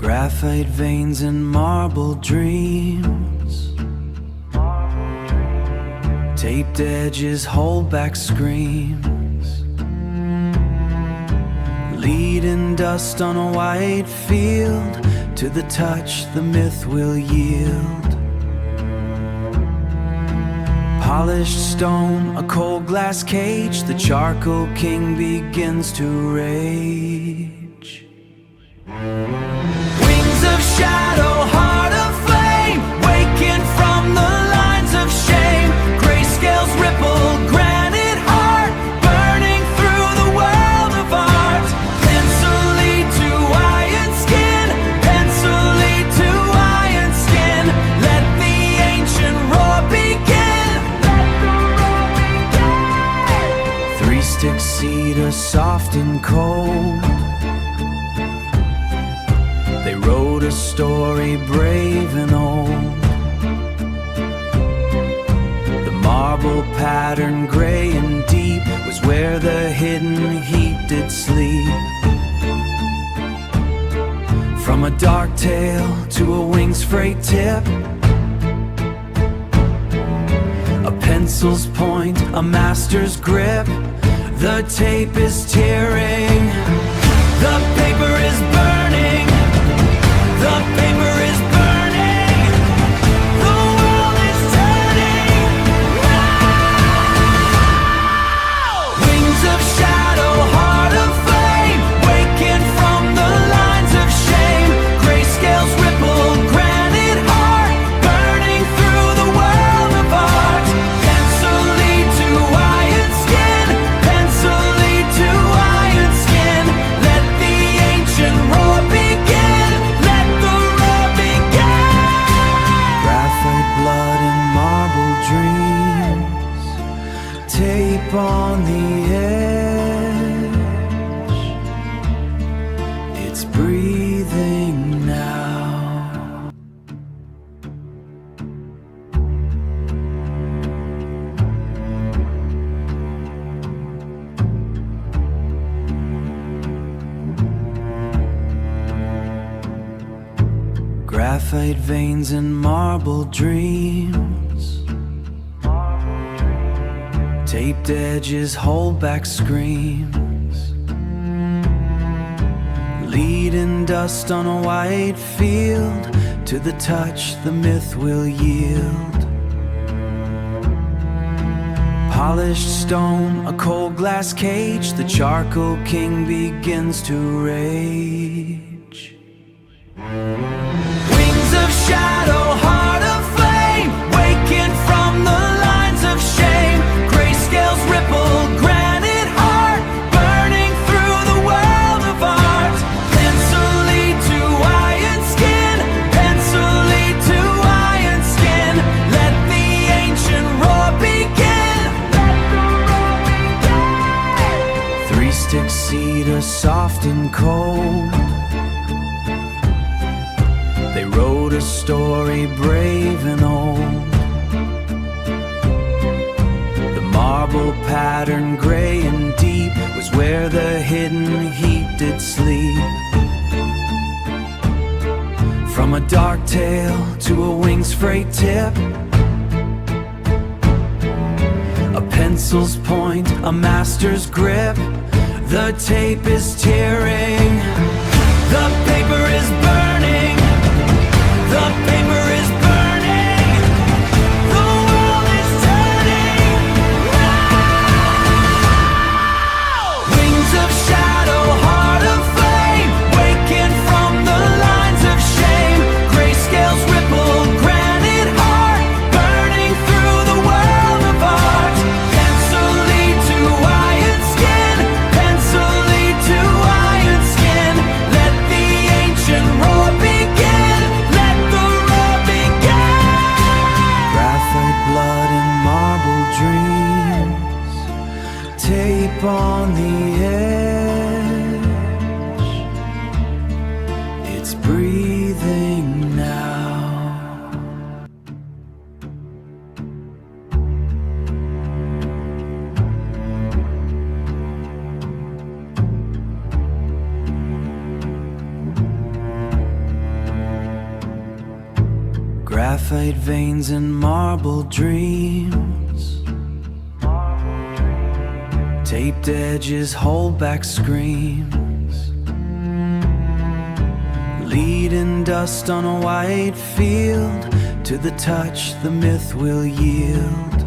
Graphite veins and marble dreams, taped edges hold back screams, leading dust on a white field. To the touch the myth will yield. Polished stone, a cold glass cage, the charcoal king begins to rage. Wings of shadow, heart of flame, waking from the lines of shame. Grayscales ripple, granite heart, burning through the world of art. Pencil lead to iron skin, pencil lead to iron skin. Let the ancient roar begin. Three-stick cedar, soft and cold, they wrote a story brave and old. The marble pattern, gray and deep, was where the hidden heat did sleep. From a dark tale to a wing's freight tip, a pencil's point, a master's grip. The tape is tearing, the paper is burning. The paper is burning, the world is turning now. Wings of shadow, heart of flame, waking from the lines of shame. Grayscales ripple, granite heart, burning through the world of art. Pencil lead to iron skin, pencil lead to iron skin. Let the ancient roar begin. Tape on the edge, it's breathing now. Graphite veins and marble dreams, taped edges hold back screams, leading dust on a white field. To the touch the myth will yield. Polished stone, a cold glass cage, the charcoal king begins to rage. Wings of shadow, heart of flame, waking from the lines of shame. Grayscales ripple, granite heart, burning through the world of art. Pencil lead to iron skin, pencil lead to iron skin. Let the ancient roar begin. Three-stick cedar, soft and cold, they wrote a story brave and old. The marble pattern, gray and deep, was where the hidden heat did sleep. From a dark tale to a wing's freight tip, a pencil's point, a master's grip. The tape is tearing, the paper is burning. The paper is burning, the world is turning now. Wings of shadow, heart of flame, waking from the lines of shame. Grayscales ripple, granite heart, burning through the world of art. Pencil lead to iron skin, pencil lead to iron skin. Let the ancient graphite veins and marble dreams. Taped edges hold back screams. Leading dust on a white field. To the touch the myth will yield.